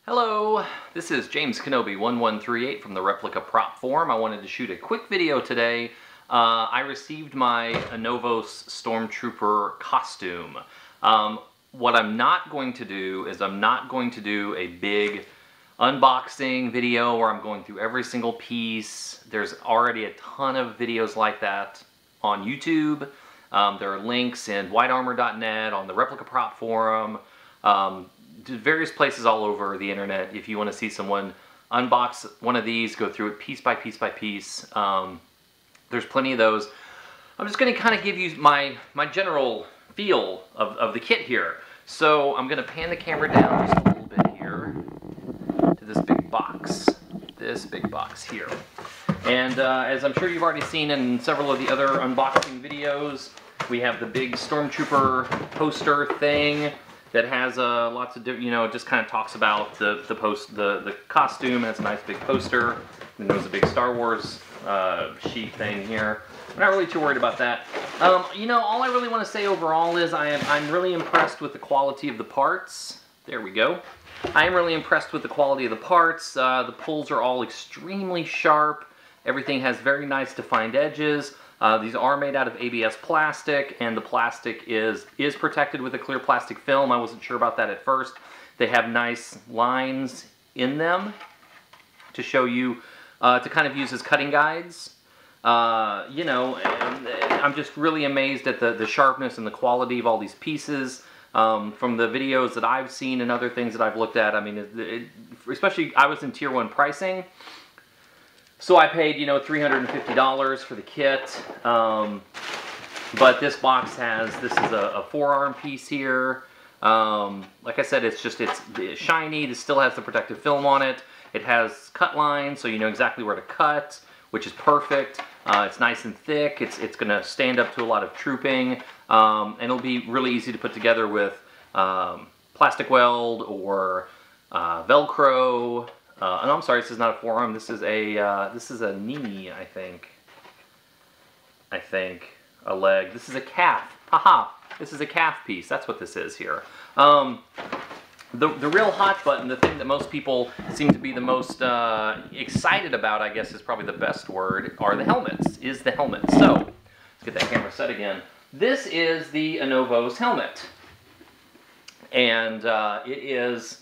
Hello, this is James Kenobi 1138 from the Replica Prop Forum. I wanted to shoot a quick video today. I received my ANOVOS Stormtrooper costume. What I'm not going to do is I'm not going to do a big unboxing video where I'm going through every single piece. There's already a ton of videos like that on YouTube. There are links in whitearmor.net, on the Replica Prop Forum, various places all over the internet. If you want to see someone unbox one of these, go through it piece by piece by piece, there's plenty of those. I'm just going to kind of give you my general feel of the kit here. So I'm going to pan the camera down just a little bit here to this big box here. And as I'm sure you've already seen in several of the other unboxing videos, we have the big Stormtrooper poster thing that has lots of different, it just kind of talks about the costume. It has a nice big poster, and there's a big Star Wars sheet thing here. I'm not really too worried about that. All I really want to say overall is I'm really impressed with the quality of the parts. There we go. I am really impressed with the quality of the parts. The pulls are all extremely sharp. Everything has very nice defined edges. These are made out of ABS plastic, and the plastic is protected with a clear plastic film. I wasn't sure about that at first. They have nice lines in them to show you, to kind of use as cutting guides. And I'm just really amazed at the sharpness and the quality of all these pieces. From the videos that I've seen and other things that I've looked at, I mean, especially I was in Tier 1 pricing. So I paid, $350 for the kit, but this box this is a forearm piece here. Like I said, it's shiny. This still has the protective film on it. It has cut lines, so you know exactly where to cut, which is perfect. It's nice and thick. It's going to stand up to a lot of trooping, and it'll be really easy to put together with plastic weld or Velcro. No, I'm sorry, this is not a forearm. This is a knee, I think. A leg. This is a calf. Haha! This is a calf piece. That's what this is here. The real hot button, the thing that most people seem to be the most excited about, I guess is probably the best word, are the helmets. Is the helmet. So, let's get that camera set again. This is the ANOVOS helmet. And it is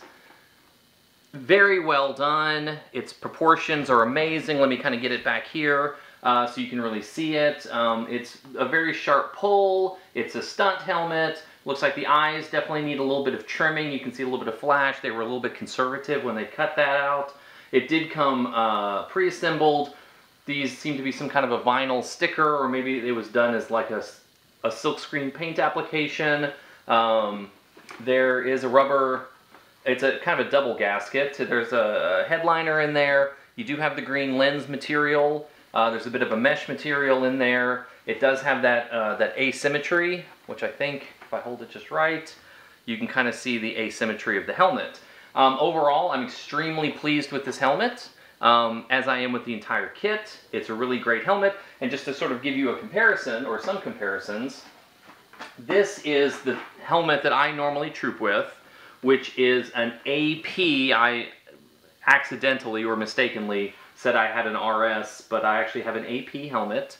very well done. Its proportions are amazing. Let me kind of get it back here so you can really see it. It's a very sharp pull. It's a stunt helmet. Looks like the eyes definitely need a little bit of trimming. You can see a little bit of flash. They were a little bit conservative when they cut that out. It did come pre-assembled. These seem to be some kind of a vinyl sticker, or maybe it was done as like a silkscreen paint application. There is a rubber. It's a kind of a double gasket. There's a headliner in there. You do have the green lens material. There's a bit of a mesh material in there. It does have that asymmetry, which I think, if I hold it just right, you can kind of see the asymmetry of the helmet. Overall, I'm extremely pleased with this helmet, as I am with the entire kit. It's a really great helmet. And just to sort of give you a comparison, or some comparisons, this is the helmet that I normally troop with, which is an AP. I accidentally or mistakenly said I had an RS, but I actually have an AP helmet,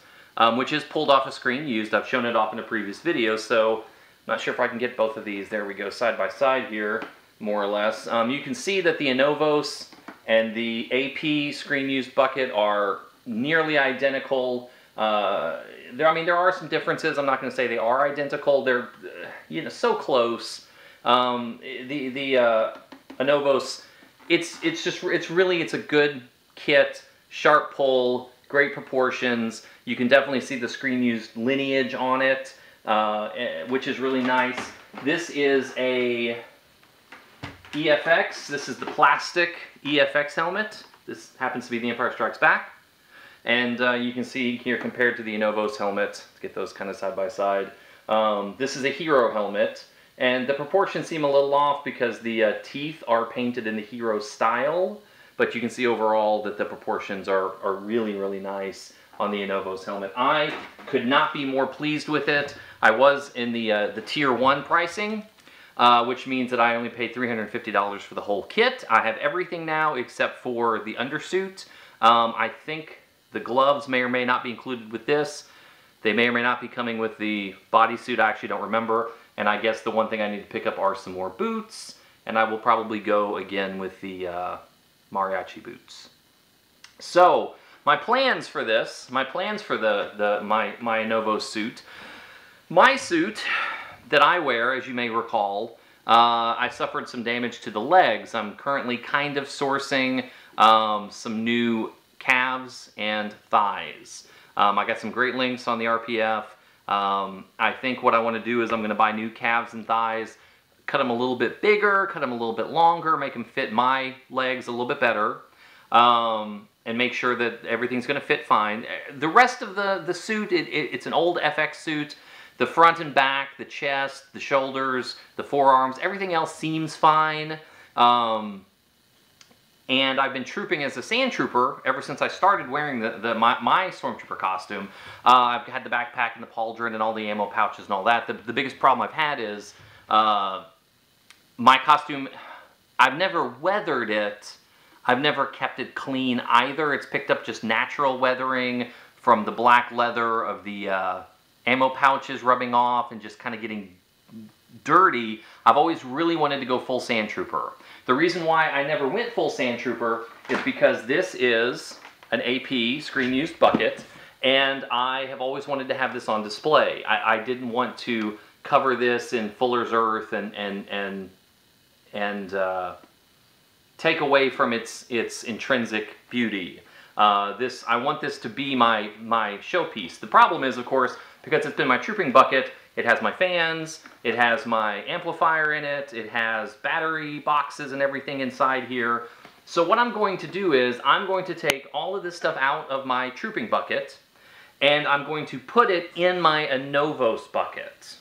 which is pulled off a screen used. I've shown it off in a previous video, so I'm not sure if I can get both of these. There we go, side by side here, more or less. You can see that the ANOVOS and the AP screen used bucket are nearly identical. There are some differences. I'm not going to say they are identical. They're, so close. The ANOVOS, it's a good kit, sharp pull, great proportions. You can definitely see the screen used lineage on it, which is really nice. This is a EFX. This is the plastic EFX helmet. This happens to be the Empire Strikes Back. And you can see here compared to the ANOVOS helmet, let's get those kind of side by side. This is a Hero helmet. And the proportions seem a little off because the teeth are painted in the Hero style, but you can see overall that the proportions are really, really nice on the ANOVOS helmet. I could not be more pleased with it. I was in the Tier 1 pricing. which means that I only paid $350 for the whole kit. I have everything now except for the undersuit. I think the gloves may or may not be included with this. They may or may not be coming with the bodysuit. I actually don't remember. And I guess the one thing I need to pick up are some more boots. And I will probably go again with the mariachi boots. So, my plans for this, my plans for my ANOVOS suit. My suit that I wear, as you may recall, I suffered some damage to the legs. I'm currently kind of sourcing some new calves and thighs. I got some great links on the RPF. I think what I want to do is I'm going to buy new calves and thighs, cut them a little bit bigger, cut them a little bit longer, make them fit my legs a little bit better, and make sure that everything's going to fit fine. The rest of the suit, it's an old FX suit. The front and back, the chest, the shoulders, the forearms, everything else seems fine. And I've been trooping as a sand trooper ever since I started wearing my Stormtrooper costume. I've had the backpack and the pauldron and all the ammo pouches and all that. The biggest problem I've had is my costume, I've never weathered it. I've never kept it clean either. It's picked up just natural weathering from the black leather of the ammo pouches rubbing off and just kind of getting dirty. I've always really wanted to go full sand trooper. The reason why I never went full sand trooper is because this is an AP screen used bucket, and I have always wanted to have this on display. I didn't want to cover this in fuller's earth and take away from its intrinsic beauty. I want this to be my showpiece. The problem is, of course, because it's been my trooping bucket, it has my fans, it has my amplifier in it, it has battery boxes and everything inside here. So what I'm going to do is, I'm going to take all of this stuff out of my trooping bucket, and I'm going to put it in my ANOVOS bucket.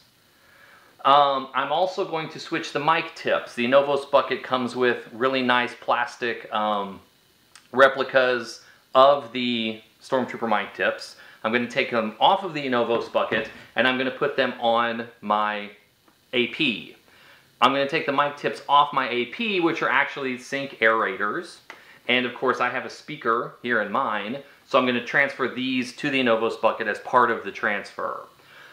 I'm also going to switch the mic tips. The ANOVOS bucket comes with really nice plastic replicas of the Stormtrooper mic tips. I'm going to take them off of the ANOVOS bucket, and I'm going to put them on my AP. I'm going to take the mic tips off my AP, which are actually sync aerators. And of course, I have a speaker here in mine, so I'm going to transfer these to the ANOVOS bucket as part of the transfer.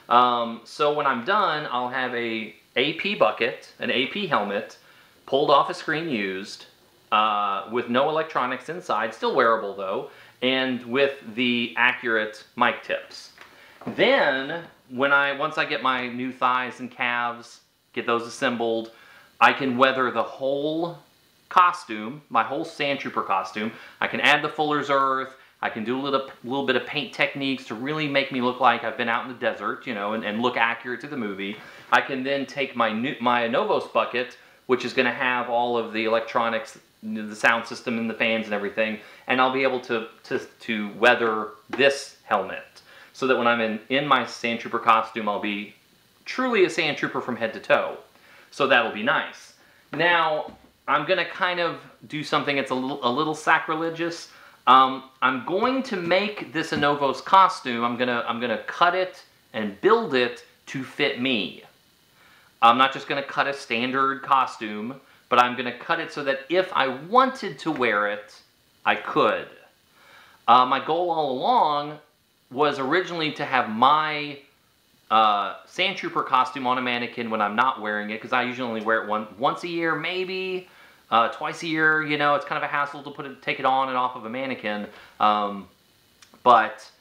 So when I'm done, I'll have a AP bucket, an AP helmet, pulled off a screen used, with no electronics inside, still wearable though, and with the accurate mic tips. Then, once I get my new thighs and calves, get those assembled, I can weather the whole costume, my whole Sand Trooper costume. I can add the fuller's earth, I can do a little bit of paint techniques to really make me look like I've been out in the desert, you know, and look accurate to the movie. I can then take my ANOVOS bucket, which is going to have all of the electronics, the sound system and the fans and everything, and I'll be able to weather this helmet. So that when I'm in my Sand Trooper costume, I'll be truly a Sand Trooper from head to toe. So that'll be nice. Now, I'm going to kind of do something that's a little sacrilegious. I'm going to make this ANOVOS costume, I'm gonna cut it and build it to fit me. I'm not just gonna cut a standard costume, but I'm gonna cut it so that if I wanted to wear it, I could. My goal all along was originally to have my Sand Trooper costume on a mannequin when I'm not wearing it, because I usually only wear it once a year, maybe. Twice a year, you know, it's kind of a hassle to take it on and off of a mannequin. But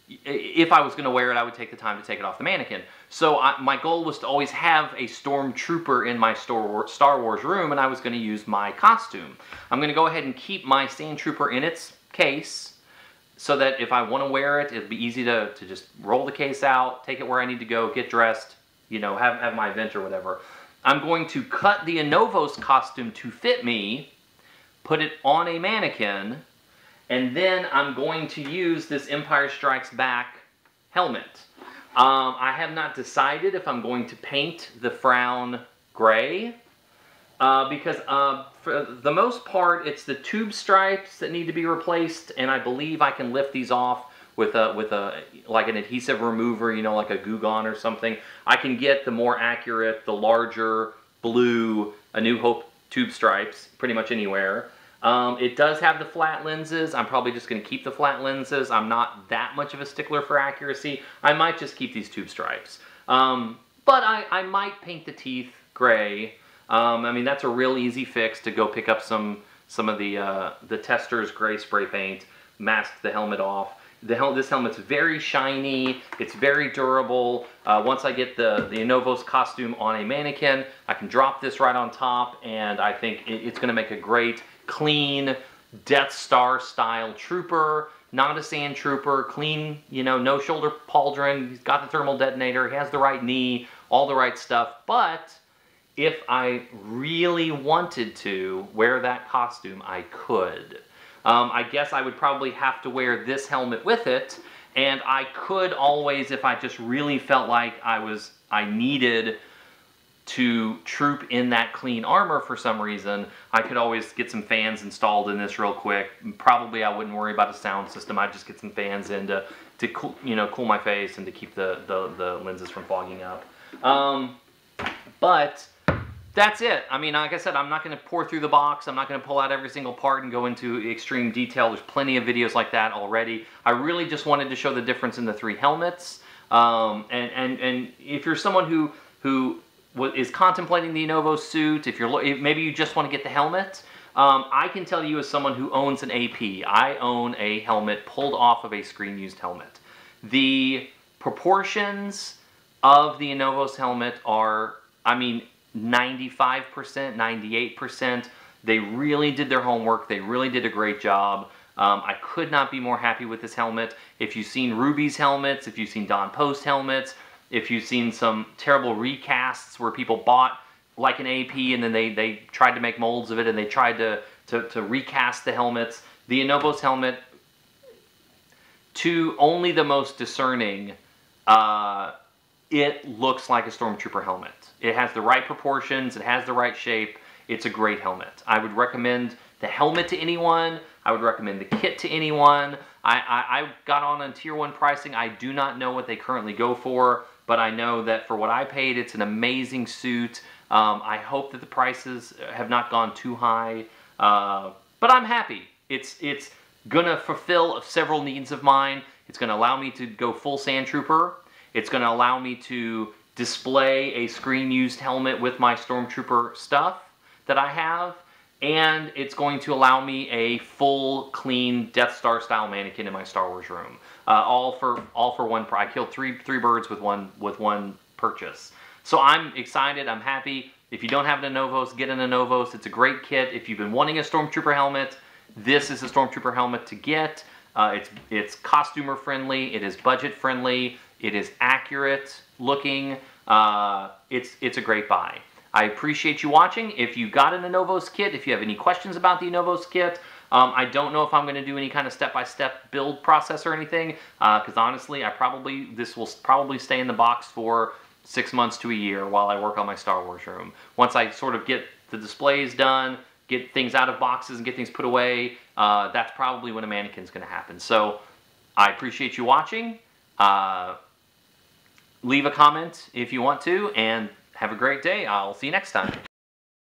if I was going to wear it, I would take the time to take it off the mannequin. So my goal was to always have a Stormtrooper in my Star Wars room, and I was going to use my costume. I'm going to go ahead and keep my Sand Trooper in its case, so that if I want to wear it, it'd be easy to just roll the case out, take it where I need to go, get dressed, you know, have my event or whatever. I'm going to cut the ANOVOS costume to fit me, put it on a mannequin, and then I'm going to use this Empire Strikes Back helmet. I have not decided if I'm going to paint the frown gray, because for the most part it's the tube stripes that need to be replaced, and I believe I can lift these off with a like an adhesive remover, you know, like a Goo Gone or something, I can get the more accurate, the larger blue A New Hope tube stripes pretty much anywhere. It does have the flat lenses. I'm probably just going to keep the flat lenses. I'm not that much of a stickler for accuracy. I might just keep these tube stripes. But I might paint the teeth gray. I mean, that's a real easy fix to go pick up some of the Tester's gray spray paint, mask the helmet off. This helmet's very shiny, it's very durable. Once I get the ANOVOS costume on a mannequin, I can drop this right on top, and I think it's going to make a great, clean, Death Star style trooper. Not a sand trooper, clean, you know, no shoulder pauldron, he's got the thermal detonator, he has the right knee, all the right stuff. But if I really wanted to wear that costume, I could. I guess I would probably have to wear this helmet with it, and I could always, if I just really felt like I needed to troop in that clean armor for some reason, I could always get some fans installed in this real quick. Probably I wouldn't worry about a sound system. I'd just get some fans in to cool, you know, cool my face and to keep the lenses from fogging up. But that's it. I mean, like I said, I'm not going to pour through the box. I'm not going to pull out every single part and go into extreme detail. There's plenty of videos like that already. I really just wanted to show the difference in the three helmets. And if you're someone who is contemplating the ANOVOS suit, if maybe you just want to get the helmet, I can tell you as someone who owns an AP, I own a helmet pulled off of a screen-used helmet. The proportions of the ANOVOS helmet are, I mean, 95%, 98%. They really did their homework. They really did a great job. I could not be more happy with this helmet. If you've seen Ruby's helmets, if you've seen Don Post helmets, if you've seen some terrible recasts where people bought like an AP and then they tried to make molds of it and they tried to recast the helmets, the ANOVOS helmet, to only the most discerning, it looks like a Stormtrooper helmet. It has the right proportions, it has the right shape, it's a great helmet. I would recommend the helmet to anyone, I would recommend the kit to anyone. I got on tier 1 pricing. I do not know what they currently go for, but I know that for what I paid, it's an amazing suit. I hope that the prices have not gone too high, but I'm happy. It's gonna fulfill several needs of mine. It's gonna allow me to go full Sand Trooper. It's gonna allow me to display a screen-used helmet with my Stormtrooper stuff that I have, and it's going to allow me a full, clean Death Star style mannequin in my Star Wars room. All for one price. I killed three birds with one purchase. So I'm excited. I'm happy. If you don't have an ANOVOS, get an ANOVOS. It's a great kit. If you've been wanting a Stormtrooper helmet, this is a Stormtrooper helmet to get. It's costumer friendly. It is budget friendly. It is accurate looking. It's a great buy. I appreciate you watching. If you got an ANOVOS kit, if you have any questions about the ANOVOS kit, I don't know if I'm going to do any kind of step-by-step build process or anything, because honestly, this will probably stay in the box for 6 months to a year while I work on my Star Wars room. Once I sort of get the displays done, get things out of boxes and get things put away, that's probably when a mannequin's going to happen. So I appreciate you watching. Leave a comment if you want to, and have a great day. I'll see you next time.